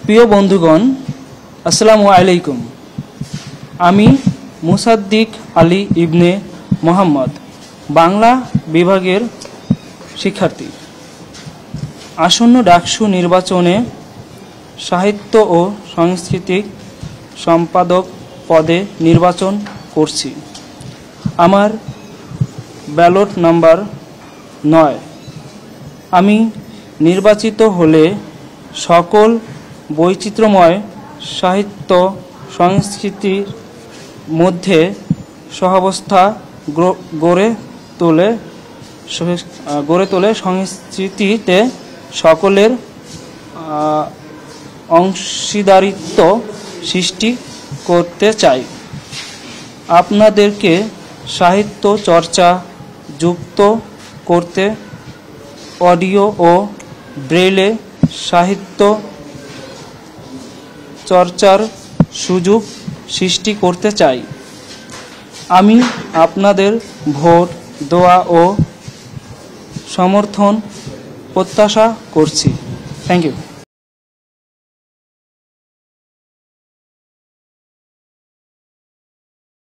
প্রিয় বন্ধুগণ, আসসালামু আলাইকুম। আমি মুসাদ্দিক আলী ইবনে মোহাম্মদ, বাংলা বিভাগের শিক্ষার্থী। আসন্ন ডাকসু নির্বাচনে সাহিত্য ও সাংস্কৃতিক সম্পাদক পদে নির্বাচন করছি। আমার ব্যালট নাম্বার 9। আমি নির্বাচিত হলে সকল বৈচিত্র্যময় সাহিত্য সংস্কৃতির মধ্যে সহাবস্থা গড়ে তোলে সংস্কৃতিতে সকলের অংশীদারিত্ব সৃষ্টি করতে চাই। আপনাদেরকে সাহিত্য চর্চা যুক্ত করতে অডিও ও ব্রেইলে সাহিত্য চর্চার সুযোগ সৃষ্টি করতে চাই। আমি আপনাদের ভোট, দোয়া ও সমর্থন প্রত্যাশা করছি। Thank you.